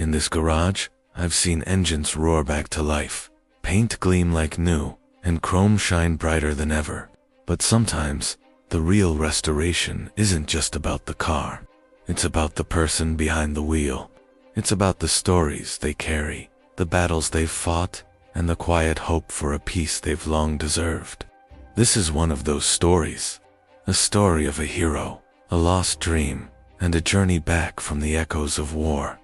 In this garage, I've seen engines roar back to life, paint gleam like new, and chrome shine brighter than ever. But sometimes, the real restoration isn't just about the car. It's about the person behind the wheel. It's about the stories they carry, the battles they've fought, and the quiet hope for a peace they've long deserved. This is one of those stories. A story of a hero, a lost dream, and a journey back from the echoes of war.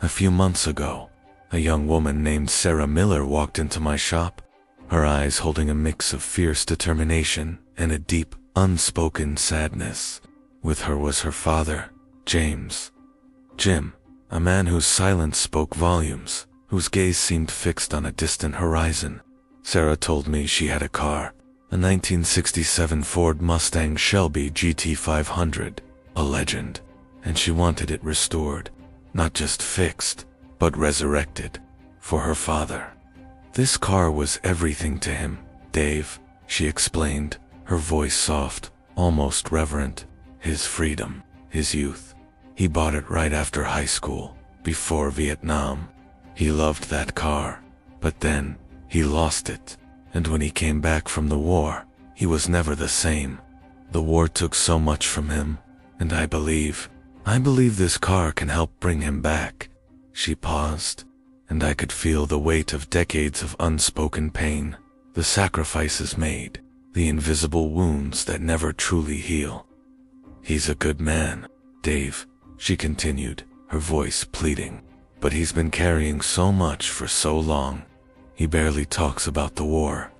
A few months ago, a young woman named Sarah Miller walked into my shop, her eyes holding a mix of fierce determination and a deep, unspoken sadness. With her was her father, Jim, a man whose silence spoke volumes, whose gaze seemed fixed on a distant horizon. Sarah told me she had a car, a 1967 Ford Mustang Shelby GT500, a legend, and she wanted it restored, not just fixed, but resurrected, for her father. This car was everything to him, Dave, she explained, her voice soft, almost reverent. His freedom, his youth. He bought it right after high school, before Vietnam. He loved that car, but then, he lost it. And when he came back from the war, he was never the same. The war took so much from him, and I believe this car can help bring him back. She paused, and I could feel the weight of decades of unspoken pain, the sacrifices made, the invisible wounds that never truly heal. He's a good man, Dave, she continued, her voice pleading, but he's been carrying so much for so long. He barely talks about the war.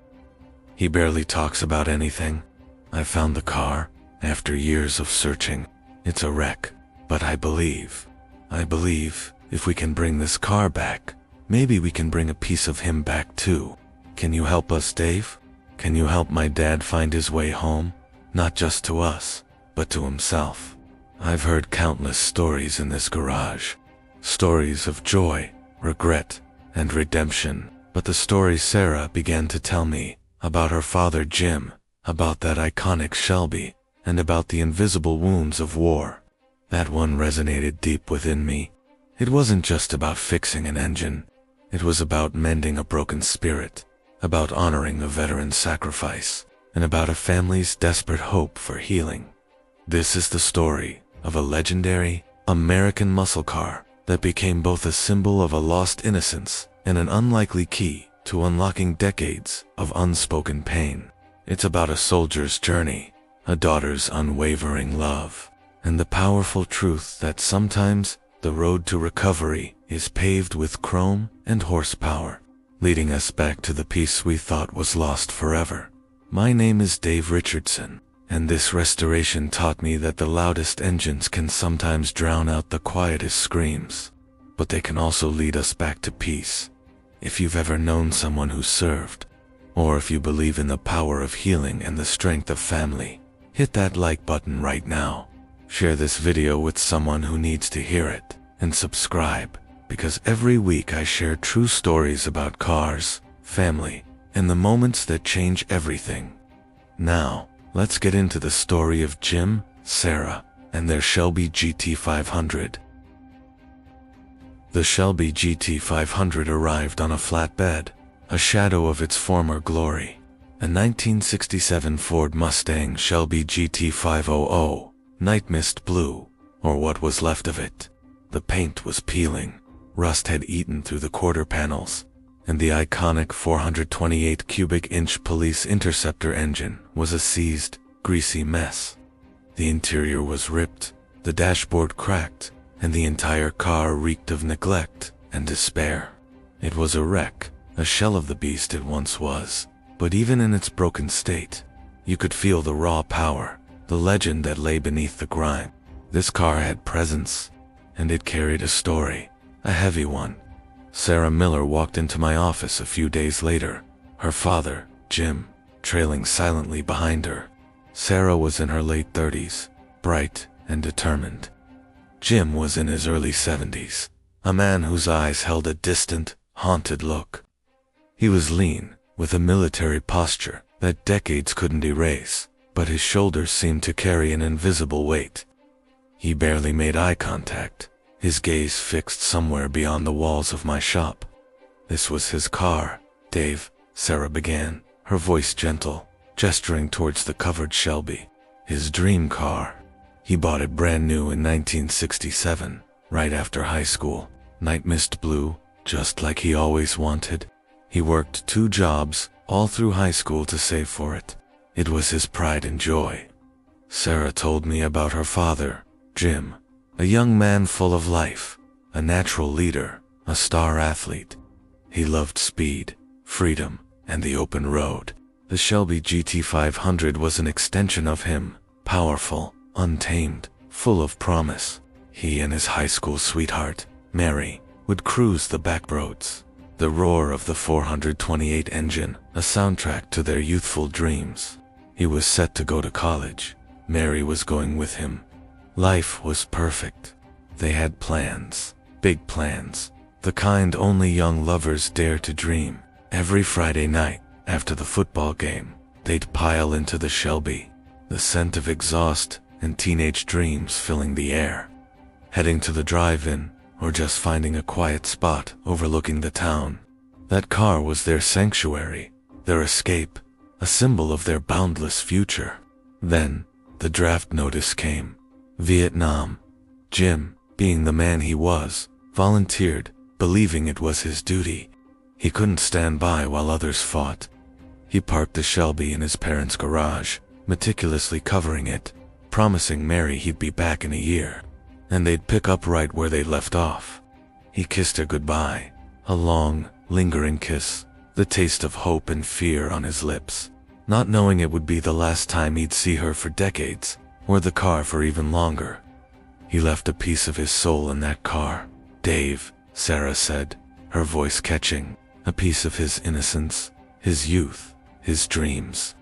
He barely talks about anything. I found the car, after years of searching. It's a wreck, but I believe if we can bring this car back, maybe we can bring a piece of him back too. Can you help us, Dave? Can you help my dad find his way home? Not just to us, but to himself. I've heard countless stories in this garage. Stories of joy, regret, and redemption. But the story Sarah began to tell me, about her father Jim, about that iconic Shelby, and about the invisible wounds of war, that one resonated deep within me. It wasn't just about fixing an engine. It was about mending a broken spirit, about honoring a veteran's sacrifice, and about a family's desperate hope for healing. This is the story of a legendary American muscle car that became both a symbol of a lost innocence and an unlikely key to unlocking decades of unspoken pain. It's about a soldier's journey, a daughter's unwavering love, and the powerful truth that sometimes the road to recovery is paved with chrome and horsepower, leading us back to the peace we thought was lost forever. My name is Dave Richardson, and this restoration taught me that the loudest engines can sometimes drown out the quietest screams, but they can also lead us back to peace. If you've ever known someone who served, or if you believe in the power of healing and the strength of family, hit that like button right now. Share this video with someone who needs to hear it, and subscribe, because every week I share true stories about cars, family, and the moments that change everything. Now, let's get into the story of Jim, Sarah, and their Shelby GT500. The Shelby GT500 arrived on a flatbed, a shadow of its former glory. A 1967 Ford Mustang Shelby GT500, Nightmist blue, or what was left of it. The paint was peeling, rust had eaten through the quarter panels, and the iconic 428 cubic inch Police Interceptor engine was a seized, greasy mess. The interior was ripped, the dashboard cracked, and the entire car reeked of neglect and despair. It was a wreck, a shell of the beast it once was, but even in its broken state, you could feel the raw power, the legend that lay beneath the grime. This car had presence, and it carried a story, a heavy one. Sarah Miller walked into my office a few days later, her father, Jim, trailing silently behind her. Sarah was in her late 30s, bright and determined. Jim was in his early 70s, a man whose eyes held a distant, haunted look. He was lean, with a military posture that decades couldn't erase, but his shoulders seemed to carry an invisible weight. He barely made eye contact, his gaze fixed somewhere beyond the walls of my shop. "This was his car, Dave," Sarah began, her voice gentle, gesturing towards the covered Shelby. "His dream car. He bought it brand new in 1967, right after high school. Nightmist blue, just like he always wanted. He worked 2 jobs, all through high school to save for it. It was his pride and joy." Sarah told me about her father, Jim, a young man full of life, a natural leader, a star athlete. He loved speed, freedom, and the open road. The Shelby GT500 was an extension of him, powerful, untamed, full of promise. He and his high school sweetheart, Mary, would cruise the back roads. The roar of the 428 engine, a soundtrack to their youthful dreams. He was set to go to college. Mary was going with him. Life was perfect. They had plans, big plans, the kind only young lovers dare to dream. Every Friday night, after the football game, they'd pile into the Shelby, the scent of exhaust and teenage dreams filling the air. Heading to the drive-in, or just finding a quiet spot overlooking the town. That car was their sanctuary, their escape, a symbol of their boundless future. Then, the draft notice came. Vietnam. Jim, being the man he was, volunteered, believing it was his duty. He couldn't stand by while others fought. He parked the Shelby in his parents' garage, meticulously covering it, promising Mary he'd be back in a year, and they'd pick up right where they left off. He kissed her goodbye, a long, lingering kiss, the taste of hope and fear on his lips, not knowing it would be the last time he'd see her for decades, or the car for even longer. He left a piece of his soul in that car. "Dave," Sarah said, her voice catching, "a piece of his innocence, his youth, his dreams."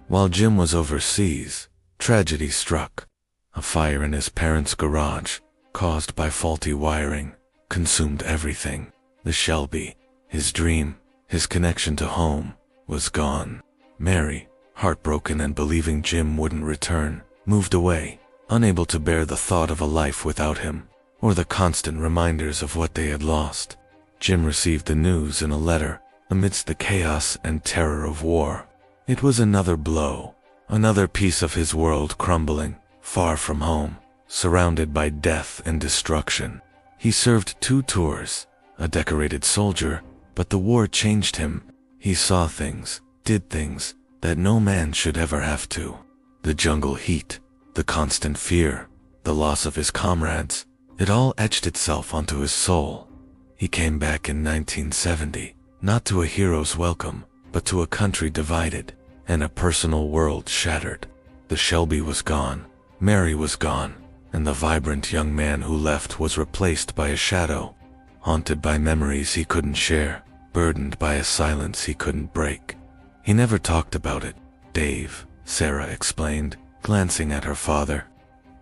While Jim was overseas, tragedy struck. A fire in his parents' garage, caused by faulty wiring, consumed everything. The Shelby, his dream, his connection to home, was gone. Mary, heartbroken and believing Jim wouldn't return, moved away, unable to bear the thought of a life without him, or the constant reminders of what they had lost. Jim received the news in a letter, amidst the chaos and terror of war. It was another blow, another piece of his world crumbling, far from home, surrounded by death and destruction. He served 2 tours, a decorated soldier, but the war changed him. He saw things, did things, that no man should ever have to. The jungle heat, the constant fear, the loss of his comrades, it all etched itself onto his soul. He came back in 1970, not to a hero's welcome, but to a country divided, and a personal world shattered. The Shelby was gone, Mary was gone, and the vibrant young man who left was replaced by a shadow, haunted by memories he couldn't share, burdened by a silence he couldn't break. He never talked about it, Dave, Sarah explained, glancing at her father,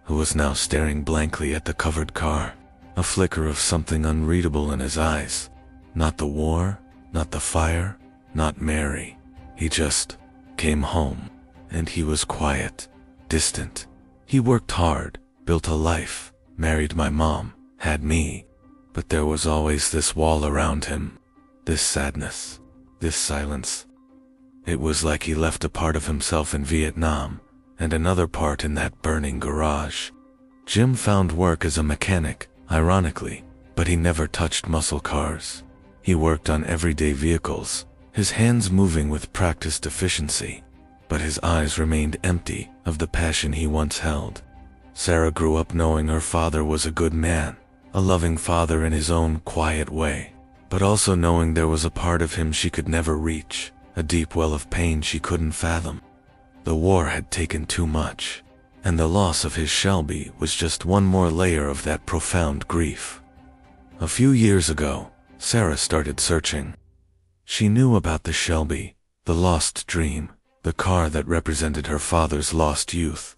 who was now staring blankly at the covered car, a flicker of something unreadable in his eyes. Not the war, not the fire, not Mary. He just came home, and he was quiet, distant. He worked hard, built a life, married my mom, had me, but there was always this wall around him, this sadness, this silence. It was like he left a part of himself in Vietnam, and another part in that burning garage. Jim found work as a mechanic, ironically, but he never touched muscle cars. He worked on everyday vehicles, his hands moving with practiced efficiency, but his eyes remained empty of the passion he once held. Sarah grew up knowing her father was a good man, a loving father in his own quiet way, but also knowing there was a part of him she could never reach, a deep well of pain she couldn't fathom. The war had taken too much, and the loss of his Shelby was just one more layer of that profound grief. A few years ago, Sarah started searching. She knew about the Shelby, the lost dream, the car that represented her father's lost youth.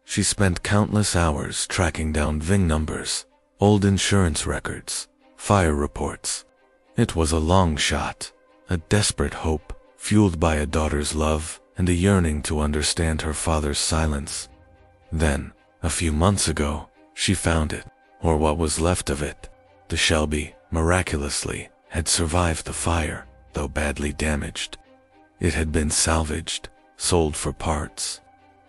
She spent countless hours tracking down VIN numbers, old insurance records, fire reports. It was a long shot, a desperate hope, fueled by a daughter's love and a yearning to understand her father's silence. Then, a few months ago, she found it. or what was left of it. The Shelby, miraculously, had survived the fire, though badly damaged. It had been salvaged, sold for parts,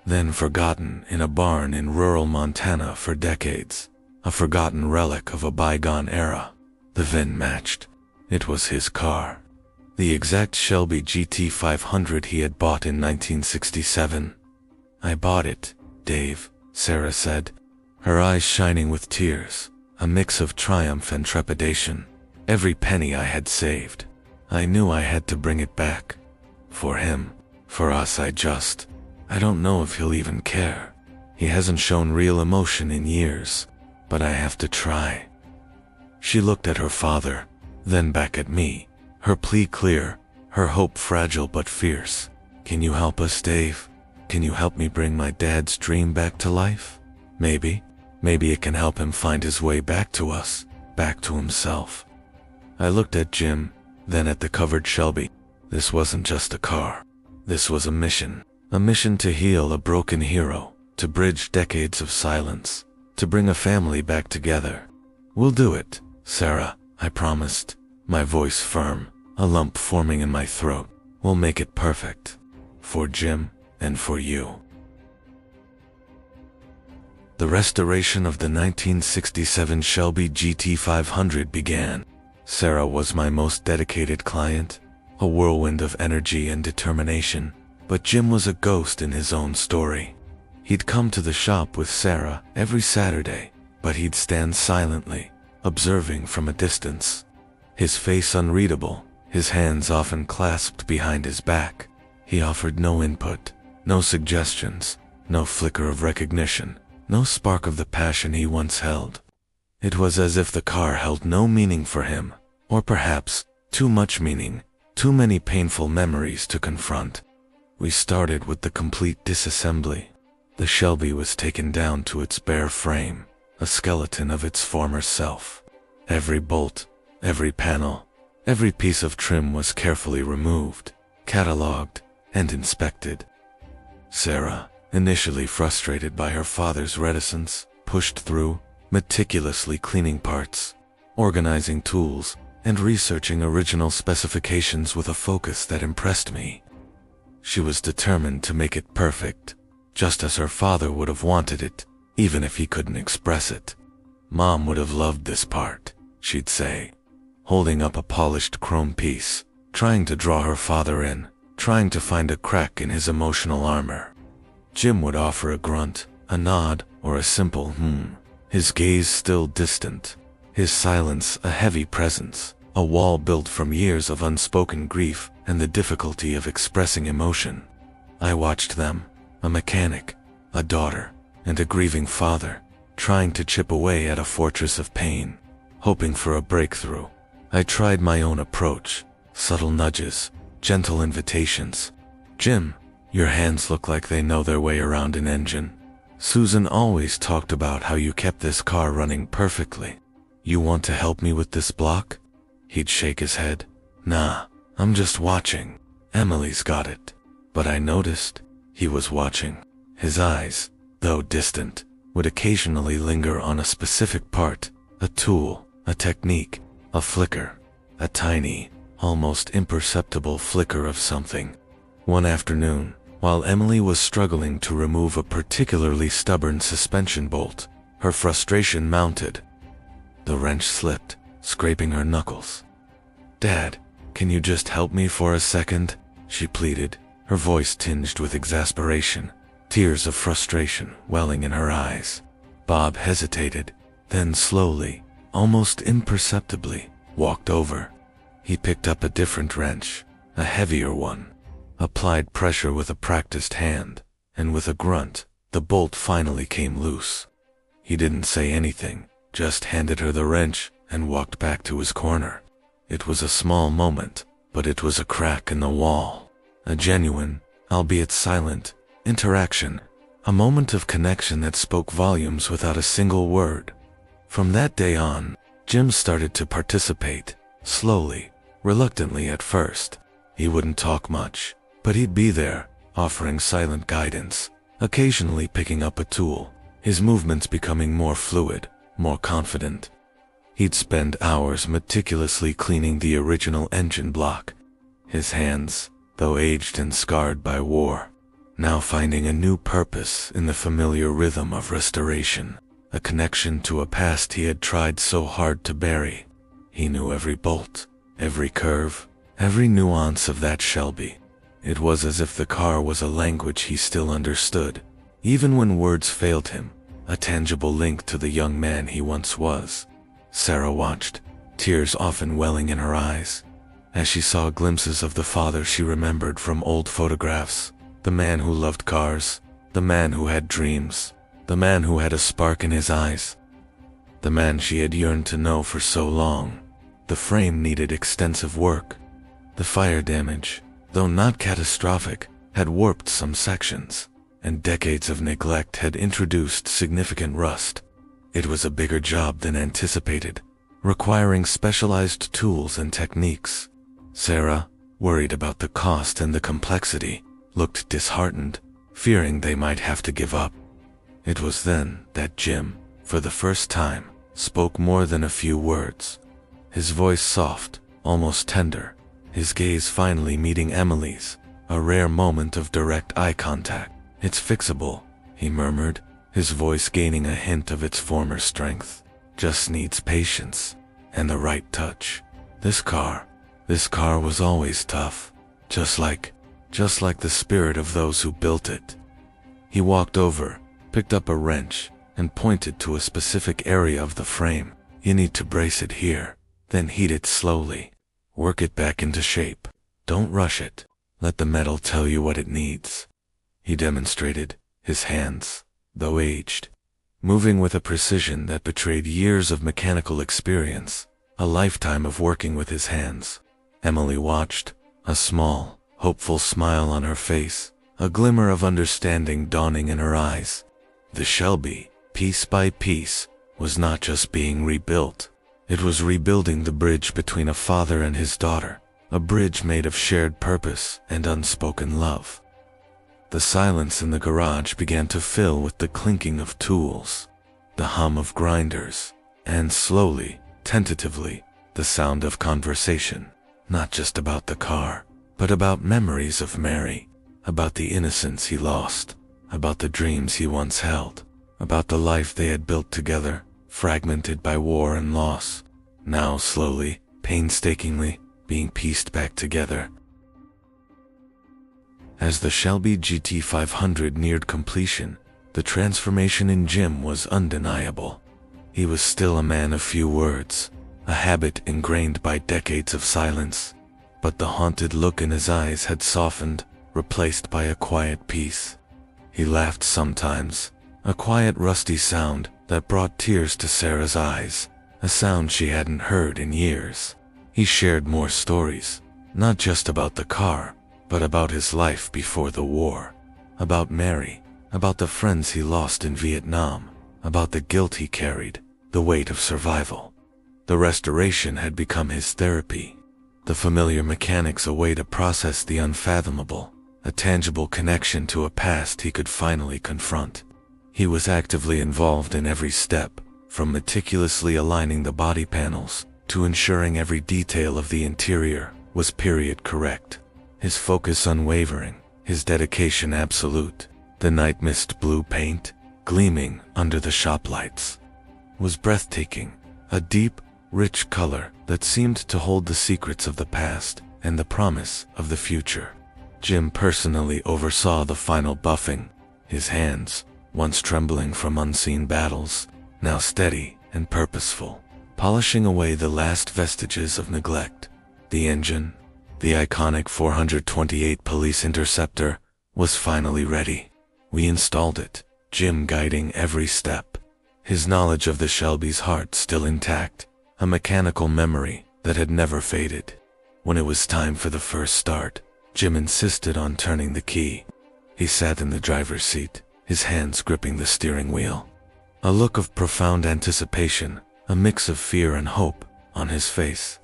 then forgotten in a barn in rural Montana for decades, a forgotten relic of a bygone era. The VIN matched. It was his car. The exact Shelby GT500 he had bought in 1967. "I bought it, Dave," Sarah said, her eyes shining with tears, a mix of triumph and trepidation. "Every penny I had saved. I knew I had to bring it back. For him, for us. I don't know if he'll even care. He hasn't shown real emotion in years, but I have to try." She looked at her father, then back at me, her plea clear, her hope fragile but fierce. "Can you help us, Dave? Can you help me bring my dad's dream back to life? Maybe it can help him find his way back to us, back to himself." I looked at Jim, then at the covered Shelby. This wasn't just a car. This was a mission to heal a broken hero, to bridge decades of silence, to bring a family back together. "We'll do it, Sarah," I promised, my voice firm, a lump forming in my throat. "We'll make it perfect. For Jim, and for you." The restoration of the 1967 Shelby GT500 began. Sarah was my most dedicated client, a whirlwind of energy and determination, but Jim was a ghost in his own story. He'd come to the shop with Sarah every Saturday, but he'd stand silently, observing from a distance. His face unreadable, his hands often clasped behind his back. He offered no input, no suggestions, no flicker of recognition, no spark of the passion he once held. It was as if the car held no meaning for him, or perhaps too much meaning, too many painful memories to confront. We started with the complete disassembly. The Shelby was taken down to its bare frame, a skeleton of its former self. Every bolt, every panel, every piece of trim was carefully removed, catalogued, and inspected. Sarah, initially frustrated by her father's reticence, pushed through, meticulously cleaning parts, organizing tools, and researching original specifications with a focus that impressed me. She was determined to make it perfect, just as her father would have wanted it, even if he couldn't express it. "Mom would have loved this part," she'd say, holding up a polished chrome piece, trying to draw her father in, trying to find a crack in his emotional armor. Jim would offer a grunt, a nod, or a simple his gaze still distant, his silence a heavy presence, a wall built from years of unspoken grief and the difficulty of expressing emotion. I watched them, a mechanic, a daughter, and a grieving father, trying to chip away at a fortress of pain, hoping for a breakthrough. I tried my own approach, subtle nudges, gentle invitations. "Jim, your hands look like they know their way around an engine. Susan always talked about how you kept this car running perfectly. You want to help me with this block?" He'd shake his head. "Nah, I'm just watching. Emily's got it." But I noticed he was watching. His eyes, though distant, would occasionally linger on a specific part, a tool, a technique, a flicker, a tiny, almost imperceptible flicker of something. One afternoon, while Emily was struggling to remove a particularly stubborn suspension bolt, her frustration mounted. The wrench slipped, scraping her knuckles. "Dad, can you just help me for a second?" she pleaded, her voice tinged with exasperation, tears of frustration welling in her eyes. Bob hesitated, then slowly, almost imperceptibly, walked over. He picked up a different wrench, a heavier one, applied pressure with a practiced hand, and with a grunt, the bolt finally came loose. He didn't say anything, just handed her the wrench and walked back to his corner. It was a small moment, but it was a crack in the wall. A genuine, albeit silent, interaction. A moment of connection that spoke volumes without a single word. From that day on, Jim started to participate, slowly, reluctantly at first. He wouldn't talk much, but he'd be there, offering silent guidance, occasionally picking up a tool, his movements becoming more fluid, more confident. He'd spend hours meticulously cleaning the original engine block, his hands, though aged and scarred by war, now finding a new purpose in the familiar rhythm of restoration, a connection to a past he had tried so hard to bury. He knew every bolt, every curve, every nuance of that Shelby. It was as if the car was a language he still understood, even when words failed him, a tangible link to the young man he once was. Sarah watched, tears often welling in her eyes, as she saw glimpses of the father she remembered from old photographs, the man who loved cars, the man who had dreams, the man who had a spark in his eyes, the man she had yearned to know for so long. The frame needed extensive work. The fire damage, though not catastrophic, had warped some sections, and decades of neglect had introduced significant rust. It was a bigger job than anticipated, requiring specialized tools and techniques. Sarah, worried about the cost and the complexity, looked disheartened, fearing they might have to give up. It was then that Jim, for the first time, spoke more than a few words. His voice soft, almost tender, his gaze finally meeting Emily's, a rare moment of direct eye contact. "It's fixable," he murmured, his voice gaining a hint of its former strength. "Just needs patience and the right touch. This car was always tough, just like the spirit of those who built it." He walked over, picked up a wrench, and pointed to a specific area of the frame. "You need to brace it here, then heat it slowly. Work it back into shape. Don't rush it. Let the metal tell you what it needs." He demonstrated, his hands, though aged, moving with a precision that betrayed years of mechanical experience, a lifetime of working with his hands. Emily watched, a small, hopeful smile on her face, a glimmer of understanding dawning in her eyes. The Shelby, piece by piece, was not just being rebuilt. It was rebuilding the bridge between a father and his daughter, a bridge made of shared purpose and unspoken love. The silence in the garage began to fill with the clinking of tools, the hum of grinders, and slowly, tentatively, the sound of conversation, not just about the car, but about memories of Mary, about the innocence he lost, about the dreams he once held, about the life they had built together, fragmented by war and loss, now slowly, painstakingly, being pieced back together. As the Shelby GT500 neared completion, the transformation in Jim was undeniable. He was still a man of few words, a habit ingrained by decades of silence, but the haunted look in his eyes had softened, replaced by a quiet peace. He laughed sometimes, a quiet rusty sound that brought tears to Sarah's eyes, a sound she hadn't heard in years. He shared more stories, not just about the car, but about his life before the war, about Mary, about the friends he lost in Vietnam, about the guilt he carried, the weight of survival. The restoration had become his therapy, the familiar mechanics a way to process the unfathomable, a tangible connection to a past he could finally confront. He was actively involved in every step, from meticulously aligning the body panels to ensuring every detail of the interior was period correct. His focus unwavering, his dedication absolute. The Nightmist blue paint, gleaming under the shop lights, was breathtaking, a deep, rich color that seemed to hold the secrets of the past and the promise of the future. Jim personally oversaw the final buffing, his hands, once trembling from unseen battles, now steady and purposeful, polishing away the last vestiges of neglect. The engine, the iconic 428 Police Interceptor, was finally ready. We installed it, Jim guiding every step, his knowledge of the Shelby's heart still intact, a mechanical memory that had never faded. When it was time for the first start, Jim insisted on turning the key. He sat in the driver's seat, his hands gripping the steering wheel. A look of profound anticipation, a mix of fear and hope, on his face.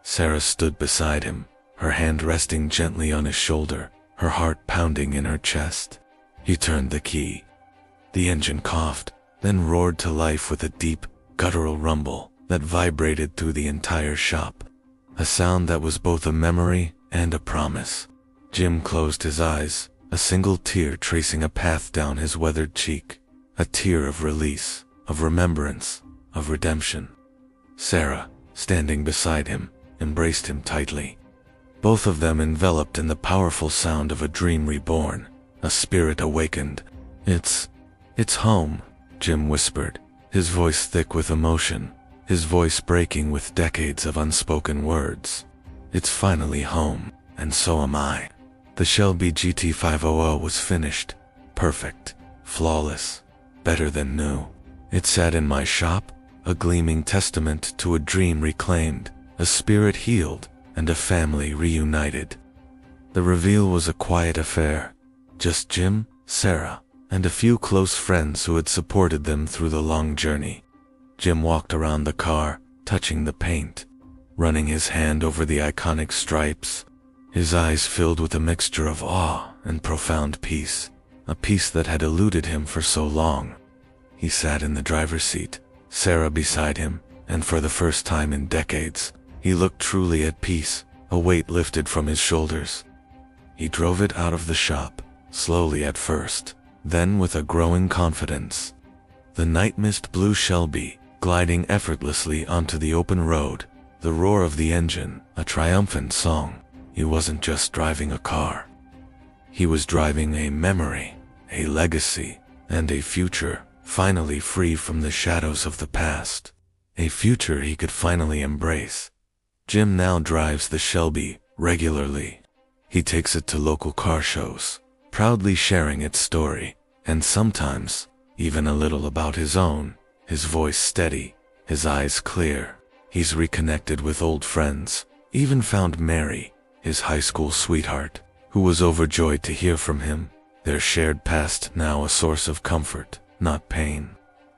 Sarah stood beside him, her hand resting gently on his shoulder, her heart pounding in her chest. He turned the key. The engine coughed, then roared to life with a deep, guttural rumble that vibrated through the entire shop. A sound that was both a memory and a promise. Jim closed his eyes, a single tear tracing a path down his weathered cheek. A tear of release, of remembrance, of redemption. Sarah, standing beside him, embraced him tightly. Both of them enveloped in the powerful sound of a dream reborn, a spirit awakened. It's home, Jim whispered, his voice thick with emotion, his voice breaking with decades of unspoken words. It's finally home, and so am I. The Shelby GT500 was finished, perfect, flawless, better than new. It sat in my shop, a gleaming testament to a dream reclaimed, a spirit healed, and a family reunited. The reveal was a quiet affair, just Jim, Sarah, and a few close friends who had supported them through the long journey. Jim walked around the car, touching the paint, running his hand over the iconic stripes, his eyes filled with a mixture of awe and profound peace, a peace that had eluded him for so long. He sat in the driver's seat, Sarah beside him, and for the first time in decades, he looked truly at peace, a weight lifted from his shoulders. He drove it out of the shop, slowly at first, then with a growing confidence. The Nightmist blue Shelby, gliding effortlessly onto the open road, the roar of the engine, a triumphant song. He wasn't just driving a car. He was driving a memory, a legacy, and a future, finally free from the shadows of the past. A future he could finally embrace. Jim now drives the Shelby regularly. He takes it to local car shows, proudly sharing its story, and sometimes, even a little about his own, his voice steady, his eyes clear. He's reconnected with old friends, even found Mary, his high school sweetheart, who was overjoyed to hear from him, their shared past now a source of comfort, not pain.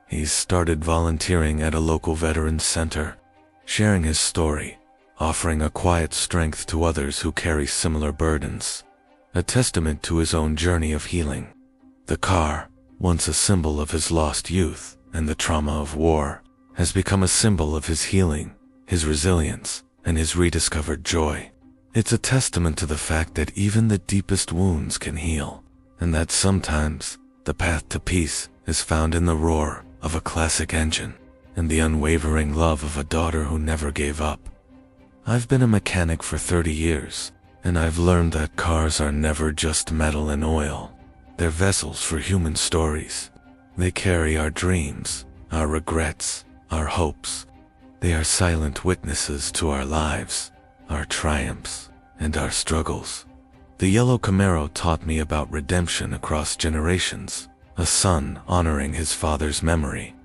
He's started volunteering at a local veterans center, sharing his story, offering a quiet strength to others who carry similar burdens, a testament to his own journey of healing. The car, once a symbol of his lost youth and the trauma of war, has become a symbol of his healing, his resilience, and his rediscovered joy. It's a testament to the fact that even the deepest wounds can heal, and that sometimes the path to peace is found in the roar of a classic engine and the unwavering love of a daughter who never gave up. I've been a mechanic for 30 years, and I've learned that cars are never just metal and oil. They're vessels for human stories. They carry our dreams, our regrets, our hopes. They are silent witnesses to our lives, our triumphs, and our struggles. The yellow Camaro taught me about redemption across generations, a son honoring his father's memory.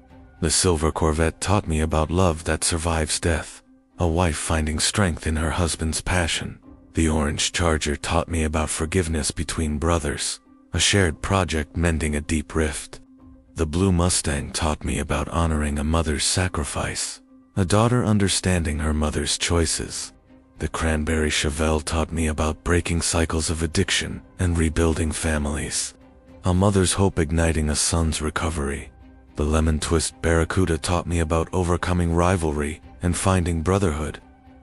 The silver Corvette taught me about love that survives death, a wife finding strength in her husband's passion. The orange Charger taught me about forgiveness between brothers, a shared project mending a deep rift. The blue Mustang taught me about honoring a mother's sacrifice, a daughter understanding her mother's choices. The cranberry Chevelle taught me about breaking cycles of addiction and rebuilding families, a mother's hope igniting a son's recovery. The lemon twist Barracuda taught me about overcoming rivalry and finding brotherhood,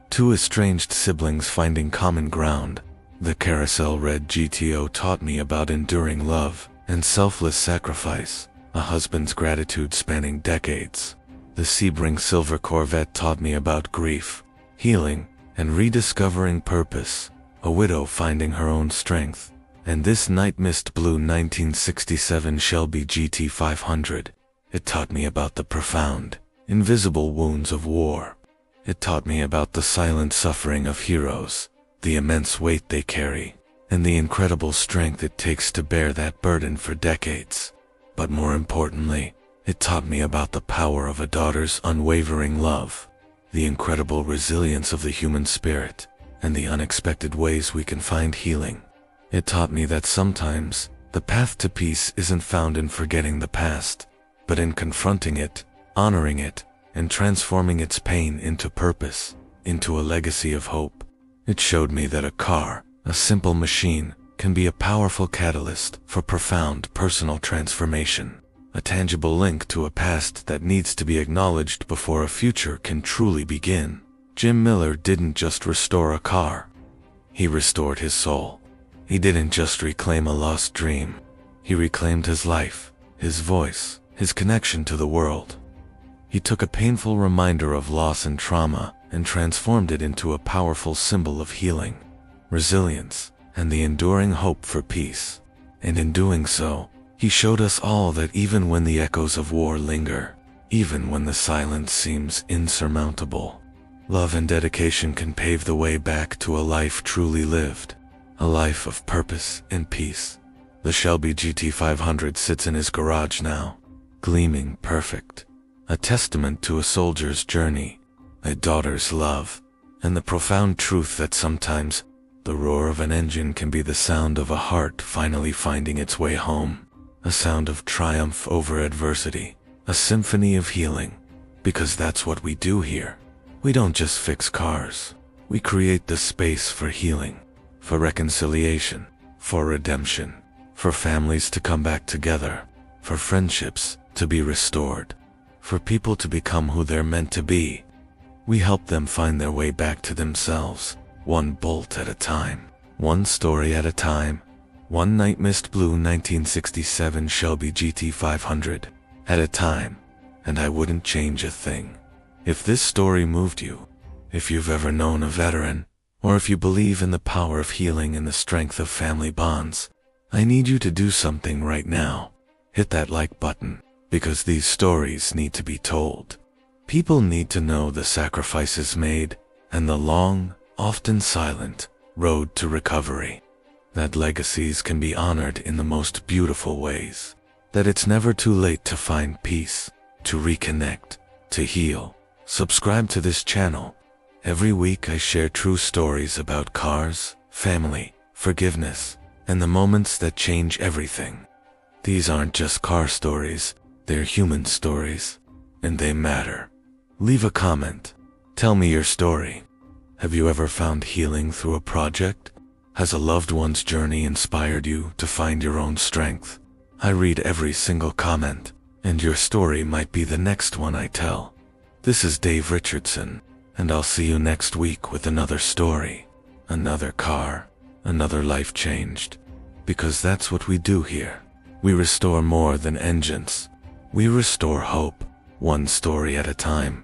two estranged siblings finding common ground. The carousel red GTO taught me about enduring love and selfless sacrifice, a husband's gratitude spanning decades. The Sebring silver Corvette taught me about grief, healing, and rediscovering purpose, a widow finding her own strength. And this Nightmist blue 1967 Shelby GT500, it taught me about the profound, invisible wounds of war. It taught me about the silent suffering of heroes, the immense weight they carry, and the incredible strength it takes to bear that burden for decades. But more importantly, it taught me about the power of a daughter's unwavering love, the incredible resilience of the human spirit, and the unexpected ways we can find healing. It taught me that sometimes the path to peace isn't found in forgetting the past, but in confronting it, honoring it, and transforming its pain into purpose, into a legacy of hope. It showed me that a car, a simple machine, can be a powerful catalyst for profound personal transformation, a tangible link to a past that needs to be acknowledged before a future can truly begin. Jim Miller didn't just restore a car. He restored his soul. He didn't just reclaim a lost dream. He reclaimed his life, his voice, his connection to the world. He took a painful reminder of loss and trauma and transformed it into a powerful symbol of healing, resilience, and the enduring hope for peace. And in doing so, he showed us all that even when the echoes of war linger, even when the silence seems insurmountable, love and dedication can pave the way back to a life truly lived, a life of purpose and peace. The Shelby GT500 sits in his garage now, gleaming perfect, a testament to a soldier's journey, a daughter's love, and the profound truth that sometimes the roar of an engine can be the sound of a heart finally finding its way home, a sound of triumph over adversity, a symphony of healing, because that's what we do here. We don't just fix cars. We create the space for healing, for reconciliation, for redemption, for families to come back together, for friendships to be restored, for people to become who they're meant to be. We help them find their way back to themselves, one bolt at a time, one story at a time, one Nightmist blue 1967 Shelby GT500 at a time, and I wouldn't change a thing. If this story moved you, if you've ever known a veteran, or if you believe in the power of healing and the strength of family bonds, I need you to do something right now. Hit that like button, because these stories need to be told. People need to know the sacrifices made and the long, often silent, road to recovery. That legacies can be honored in the most beautiful ways. That it's never too late to find peace, to reconnect, to heal. Subscribe to this channel. Every week I share true stories about cars, family, forgiveness, and the moments that change everything. These aren't just car stories, they're human stories, and they matter. Leave a comment. Tell me your story. Have you ever found healing through a project? Has a loved one's journey inspired you to find your own strength? I read every single comment, and your story might be the next one I tell. This is Dave Richardson, and I'll see you next week with another story, another car, another life changed. Because that's what we do here. We restore more than engines. We restore hope, one story at a time.